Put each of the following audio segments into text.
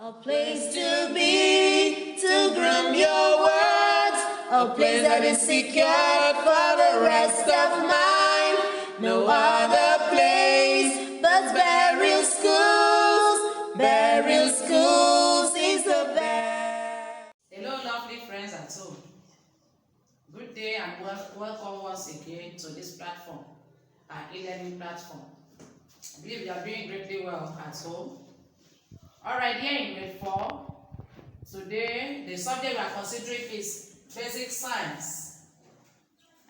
A place to be, to groom your words, a place that is secured for the rest of mine. No other place but burial schools is the best. Hello, lovely friends at home. Good day and welcome once again to this platform, our e-learning platform. I believe you are doing greatly well at home. Alright, here in grade 4, today the subject we are considering is basic science.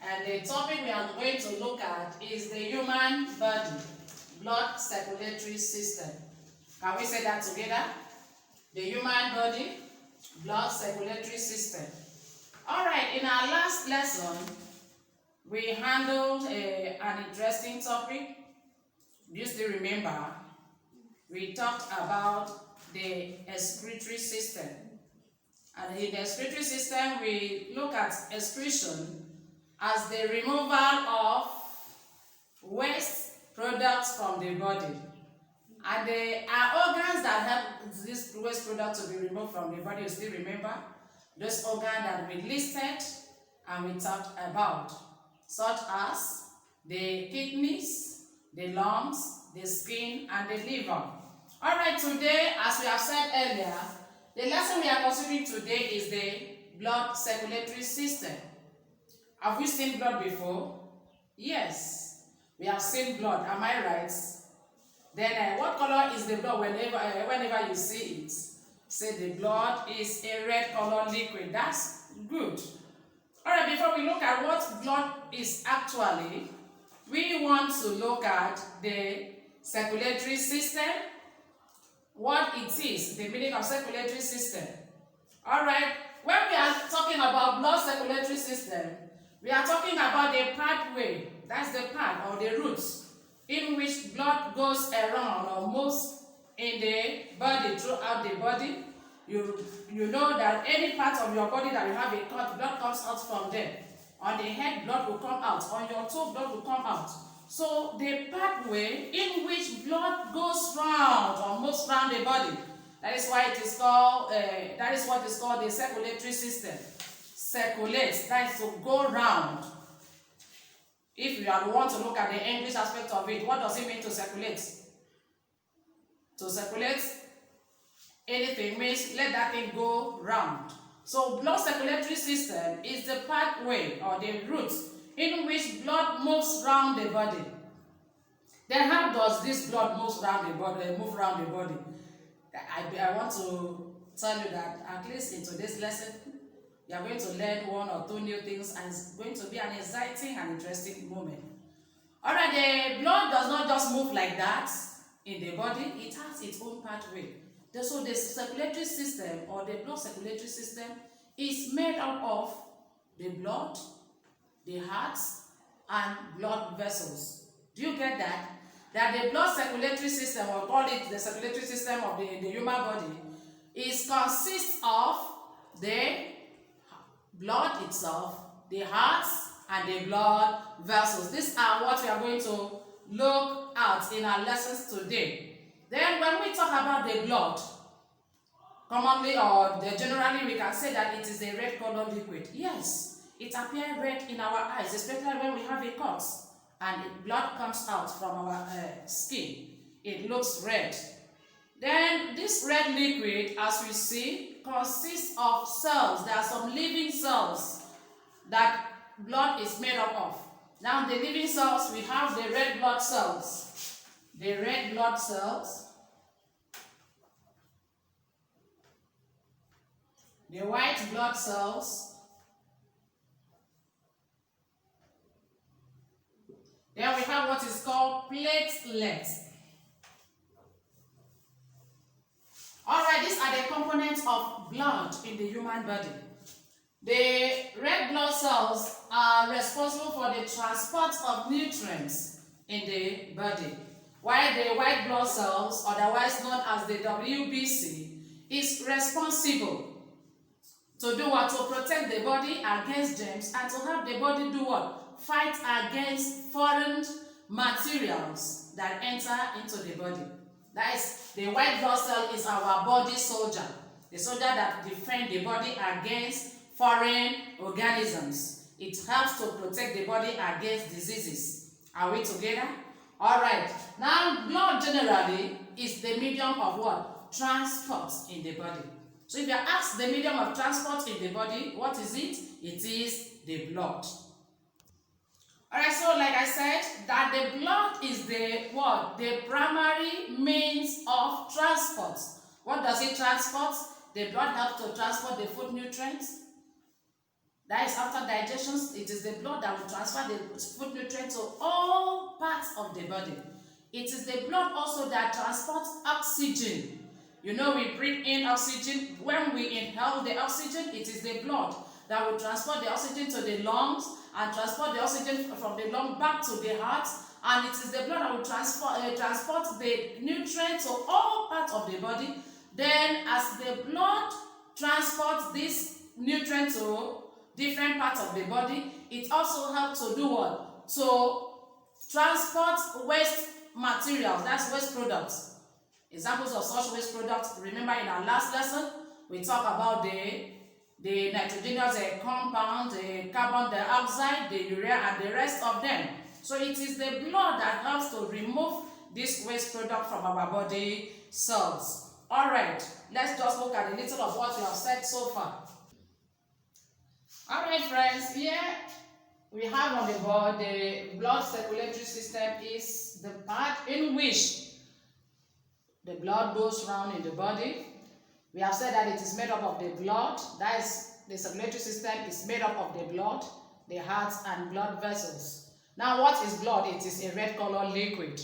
And the topic we are going to look at is the human body, blood circulatory system. Can we say that together? The human body, blood circulatory system. Alright, in our last lesson, we handled an interesting topic. Do you still remember? We talked about the excretory system. And in the excretory system, we look at excretion as the removal of waste products from the body. And there are organs that help this waste product to be removed from the body. You still remember? Those organs that we listed and we talked about, such as the kidneys, the lungs, the skin, and the liver. Alright, today, as we have said earlier, the lesson we are considering today is the blood circulatory system. Have we seen blood before? Yes, we have seen blood. Am I right? Then what color is the blood whenever you see it? Say the blood is a red color liquid. That's good. Alright, before we look at what blood is actually, we want to look at the circulatory system, what it is, the meaning of circulatory system. Alright, when we are talking about blood circulatory system, we are talking about the pathway, that's the path or the routes in which blood goes around or moves in the body, throughout the body. You know that any part of your body that you have a cut, blood comes out from there. On the head, blood will come out. On your toe, blood will come out. So the pathway in which blood goes round or moves around the body, that is why it is called. That is what is called the circulatory system. Circulates, that is to go round. If you are the one to look at the English aspect of it, what does it mean to circulate? To circulate anything means let that thing go round. So blood circulatory system is the pathway or the route in which blood moves around the body. Then how does this blood move around the body? I want to tell you that at least in today's lesson, you are going to learn 1 or 2 new things, and it's going to be an exciting and interesting moment. Alright, the blood does not just move like that in the body, it has its own pathway. So the circulatory system or the blood circulatory system is made up of the blood, the heart, and blood vessels. Do you get that? That the blood circulatory system, or call it the circulatory system of the human body, consists of the blood itself, the heart, and the blood vessels. These are what we are going to look at in our lessons today. Then when we talk about the blood, commonly or generally we can say that it is a red color liquid. Yes, it appears red in our eyes, especially when we have a cut and blood comes out from our skin. It looks red. Then this red liquid, as we see, consists of cells. There are some living cells that blood is made up of. Now the living cells, we have the red blood cells. The red blood cells, the white blood cells, then we have what is called platelets. Alright, these are the components of blood in the human body. The red blood cells are responsible for the transport of nutrients in the body, while the white blood cells, otherwise known as the WBC, is responsible to do what? To protect the body against germs and to help the body do what? Fight against foreign materials that enter into the body. That is, the white blood cell is our body soldier. The soldier that defends the body against foreign organisms. It helps to protect the body against diseases. Are we together? Alright. Now, blood generally is the medium of what? Transport in the body. So if you are asked the medium of transport in the body, what is it? It is the blood. Alright, so like I said, that the blood is the what? The primary means of transport. What does it transport? The blood helps to transport the food nutrients. That is, after digestion, it is the blood that will transfer the food nutrients to all parts of the body. It is the blood also that transports oxygen. You know, we breathe in oxygen. When we inhale the oxygen, it is the blood that will transport the oxygen to the lungs and transport the oxygen from the lung back to the heart. And it is the blood that will transport the nutrients to all parts of the body. Then, as the blood transports this nutrient to different parts of the body, it also helps to do what? To transport waste materials, that's waste products. Examples of such waste products, remember in our last lesson, we talked about the nitrogenous compound, the carbon dioxide, the urea, and the rest of them. So it is the blood that helps to remove this waste product from our body cells. Alright, let's just look at a little of what we have said so far. Alright friends, here we have on the board the blood circulatory system is the part in which the blood goes around in the body. We have said that it is made up of the blood, that is, the circulatory system is made up of the blood, the heart, and blood vessels. Now, what is blood? It is a red color liquid.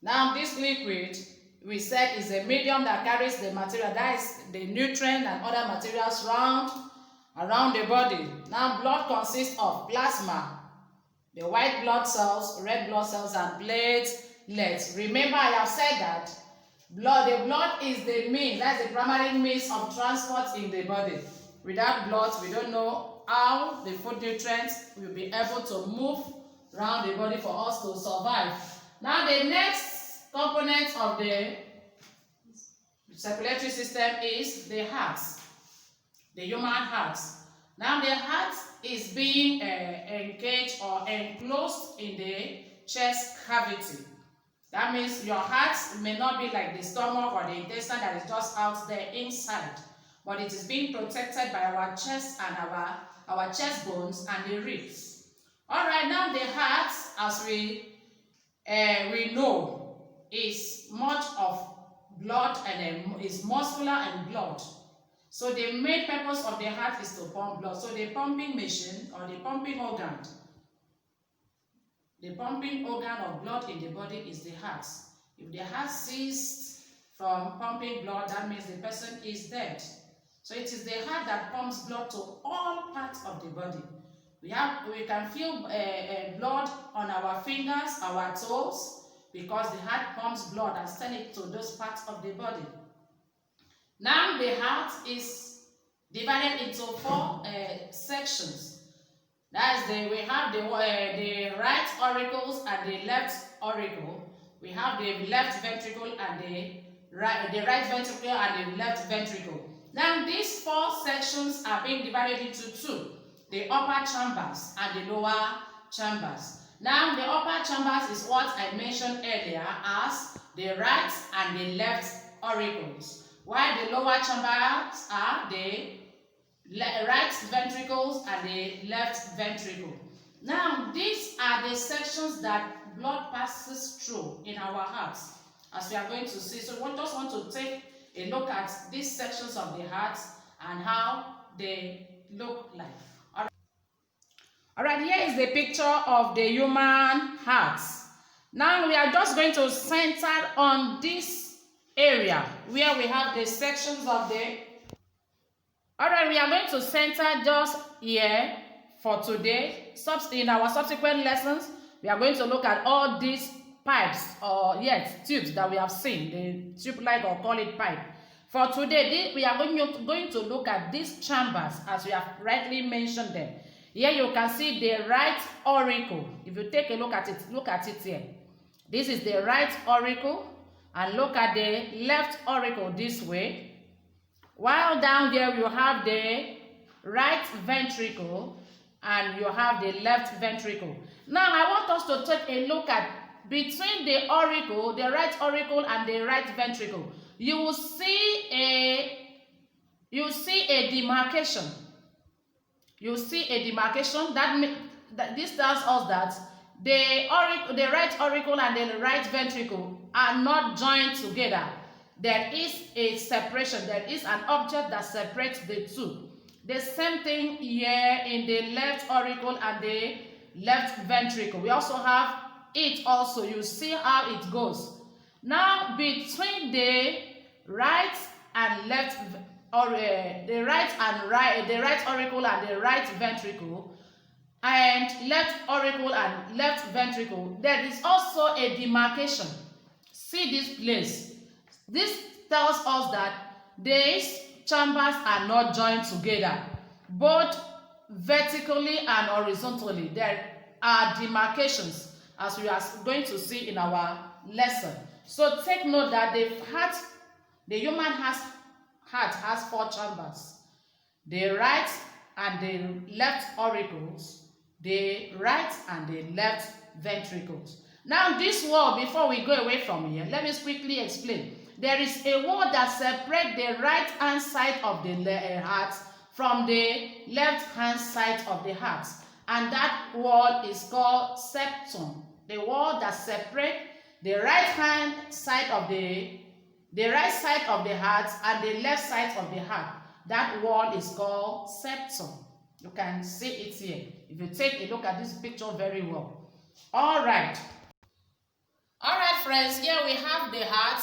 Now, this liquid, we said, is a medium that carries the material, that is, the nutrient and other materials around the body. Now, blood consists of plasma, the white blood cells, red blood cells, and platelets. Remember, I have said that the blood is the means, that's the primary means of transport in the body. Without blood, we don't know how the food nutrients will be able to move around the body for us to survive. Now, the next component of the circulatory system is the heart, the human heart. Now, the heart is being engaged or enclosed in the chest cavity. That means your heart may not be like the stomach or the intestine that is just out there inside, but it is being protected by our chest and our chest bones and the ribs. All right, now the heart, as we know, is much of blood and is muscular and blood. So the main purpose of the heart is to pump blood. So the pumping machine or the pumping organ of blood in the body is the heart. If the heart ceases from pumping blood, that means the person is dead. So it is the heart that pumps blood to all parts of the body. We can feel blood on our fingers, our toes, because the heart pumps blood and sends it to those parts of the body. Now the heart is divided into four sections. That's we have the right auricles and the left auricle. We have the left ventricle and the right ventricle and the left ventricle. Now these four sections are being divided into two: the upper chambers and the lower chambers. Now the upper chambers is what I mentioned earlier as the right and the left auricles, while the lower chambers are the right ventricles and the left ventricle. Now, these are the sections that blood passes through in our hearts, as we are going to see. So we just want to take a look at these sections of the heart and how they look like. All right, here is the picture of the human heart. Now, we are just going to center on this area where we have the sections of the. Alright, we are going to center just here for today. In our subsequent lessons, we are going to look at all these pipes or tubes that we have seen, the tube-like or call it pipe. For today, we are going to look at these chambers as we have rightly mentioned them. Here you can see the right auricle. If you take a look at it here. This is the right auricle. and look at the left auricle this way. While down here you have the right ventricle and you have the left ventricle. Now I want us to take a look at between the auricle, the right auricle and the right ventricle. You will see a demarcation. You see a demarcation. That this tells us that the right auricle and the right ventricle are not joined together. There is a separation. There is an object that separates the two. The same thing here in the left auricle and the left ventricle. We also have it also. You see how it goes. Now between the right and left, or the right auricle and the right ventricle, and left auricle and left ventricle, there is also a demarcation. See this place. This tells us that these chambers are not joined together, both vertically and horizontally. There are demarcations, as we are going to see in our lesson. So take note that the human heart has 4 chambers: the right and the left auricles, the right and the left ventricles. Now this wall, before we go away from here, let me quickly explain. There is a wall that separates the right hand side of the heart from the left hand side of the heart, and that wall is called septum. The wall that separates the right hand side of the right side of the heart and the left side of the heart, that wall is called septum. You can see it here if you take a look at this picture very well. All right, friends, here we have the heart,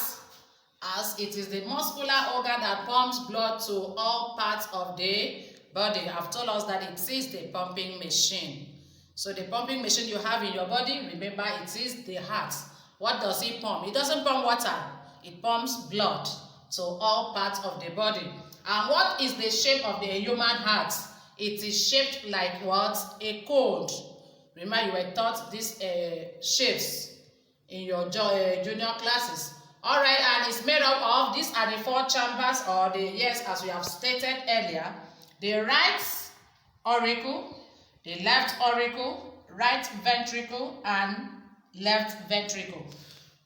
as it is the muscular organ that pumps blood to all parts of the body. I've told us that it is the pumping machine. So the pumping machine you have in your body, remember, it is the heart. What does it pump? It doesn't pump water. It pumps blood to all parts of the body. And what is the shape of the human heart? It is shaped like what? A cone. Remember, you were taught these shapes in your junior classes. All right, and it's made up of, these are the 4 chambers, or yes, as we have stated earlier, the right auricle, the left auricle, right ventricle, and left ventricle.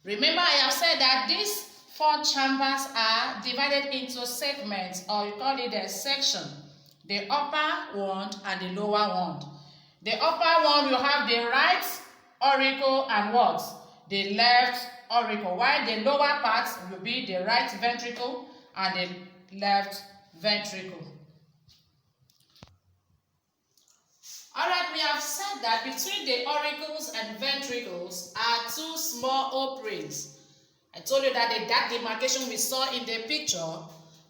Remember, I have said that these 4 chambers are divided into segments, or you call it a section. The upper one and the lower one. The upper one, you have the right auricle and what? The left auricle, while the lower part will be the right ventricle and the left ventricle. Alright, we have said that between the auricles and ventricles are 2 small openings. I told you that that demarcation we saw in the picture,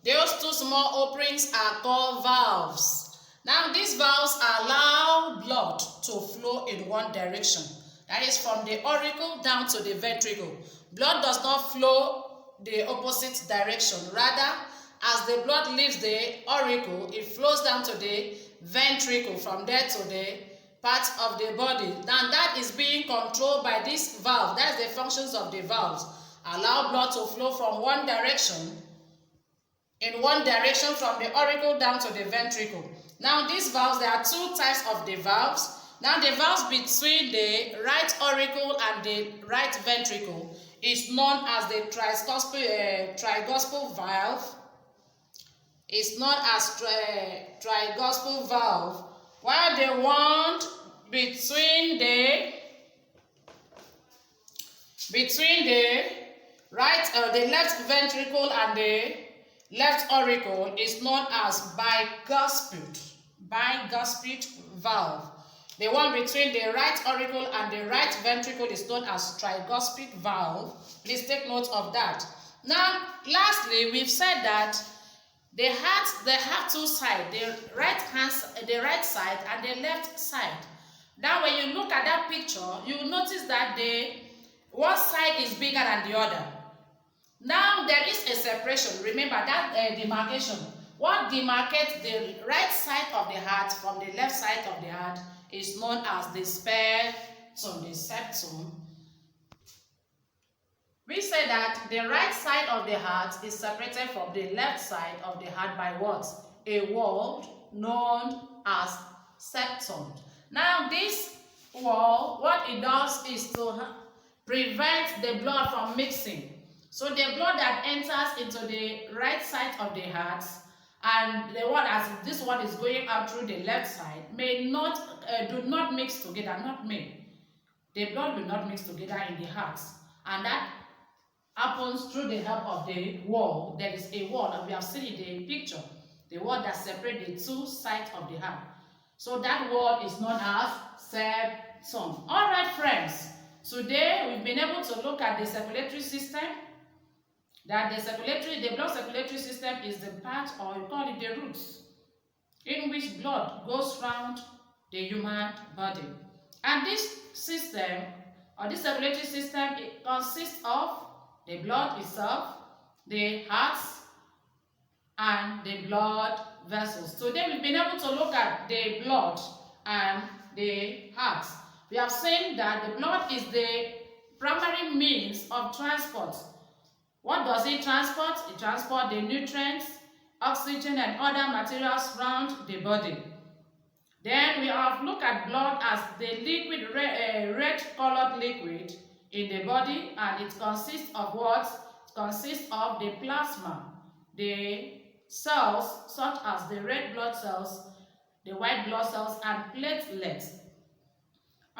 those 2 small openings are called valves. Now these valves allow blood to flow in one direction. That is from the auricle down to the ventricle. Blood does not flow the opposite direction. Rather, as the blood leaves the auricle, it flows down to the ventricle, from there to the part of the body. Now that is being controlled by this valve. That's the functions of the valves. Allow blood to flow from one direction, in one direction from the auricle down to the ventricle. Now these valves, there are 2 types of the valves. Now the valves between the right auricle and the right ventricle is known as the trigospal valve. It's known as trigospal valve, while the one between the the left ventricle and the left auricle is known as bicuspid valve. The one between the right auricle and the right ventricle is known as tricuspid valve. Please take note of that. Now, lastly, we've said that they have 2 sides, the right side and the left side. Now, when you look at that picture, you will notice that one side is bigger than the other. Now, there is a separation. Remember that demarcation. What demarcates the right side of the heart from the left side of the heart is known as the septum. We say that the right side of the heart is separated from the left side of the heart by what? A wall known as septum. Now this wall, what it does is to prevent the blood from mixing. So the blood that enters into the right side of the heart and the one as this one is going out through the left side may not do not mix together, not may. The blood will not mix together in the heart, and that happens through the help of the wall. There is a wall, and we have seen in the picture, the wall that separates the two sides of the heart. So that wall is known as septum. All right, friends. Today we've been able to look at the circulatory system. That the blood circulatory system is the part, or you call it the roots, in which blood goes round the human body. And this system, or this circulatory system, it consists of the blood itself, the heart, and the blood vessels. Today we've been able to look at the blood and the heart. We have seen that the blood is the primary means of transport. What does it transport? It transports the nutrients, oxygen, and other materials around the body. Then we have looked at blood as the liquid, red-colored liquid in the body, and it consists of what? It consists of the plasma, the cells such as the red blood cells, the white blood cells, and platelets.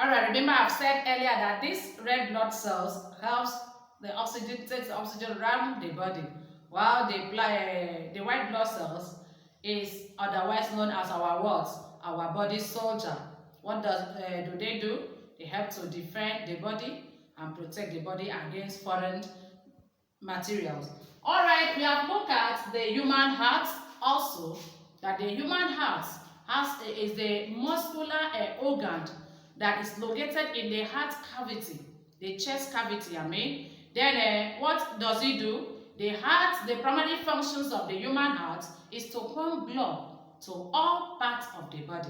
Alright, remember I've said earlier that these red blood cells helps the oxygen, takes the oxygen around the body, while the white blood cells is otherwise known as our what? Our body soldier. What do they do? They help to defend the body and protect the body against foreign materials. Alright, we have looked at the human heart also, that the human heart is the muscular organ that is located in the heart cavity, the chest cavity, I mean. Then what does it do? The heart, the primary functions of the human heart is to pump blood to all parts of the body.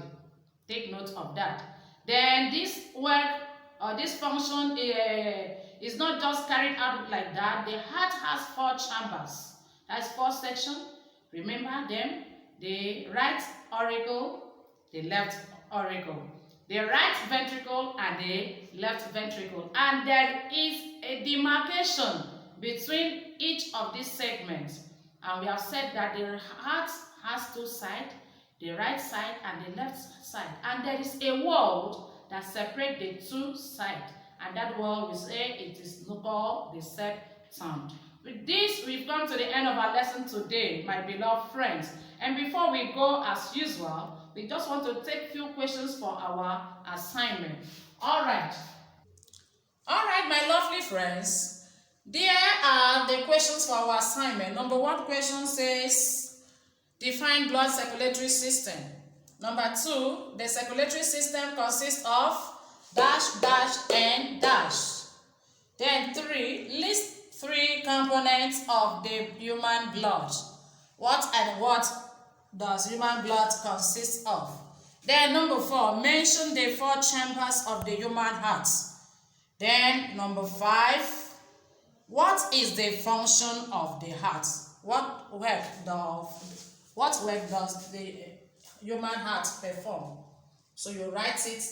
Take note of that. Then this work or this function is not just carried out like that. The heart has 4 chambers. That's 4 sections. Remember them? The right auricle, the left auricle, the right ventricle, and the left ventricle. And there is a demarcation between each of these segments. And we have said that the heart has 2 sides, the right side and the left side. And there is a wall that separates the 2 sides. And that wall, we say it is called the septum. With this, we've come to the end of our lesson today, my beloved friends. And before we go, as usual, we just want to take a few questions for our assignment. All right, my lovely friends. There are the questions for our assignment. Number 1 question says, define blood circulatory system. Number 2, the circulatory system consists of dash, dash, and dash. Then 3, list 3 components of the human blood. What and what does human blood consist of? Then number 4, mention the 4 chambers of the human heart. Then number 5, what is the function of the heart? What work does the human heart perform? So you write it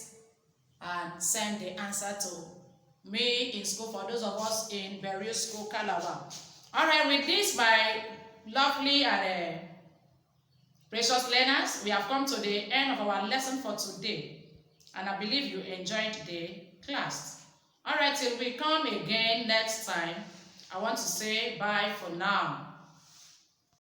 and send the answer to me in school, for those of us in Berio School, Calabar. Alright, with this, my lovely and precious learners, we have come to the end of our lesson for today. And I believe you enjoyed the class. Alright, till we come again next time, I want to say bye for now.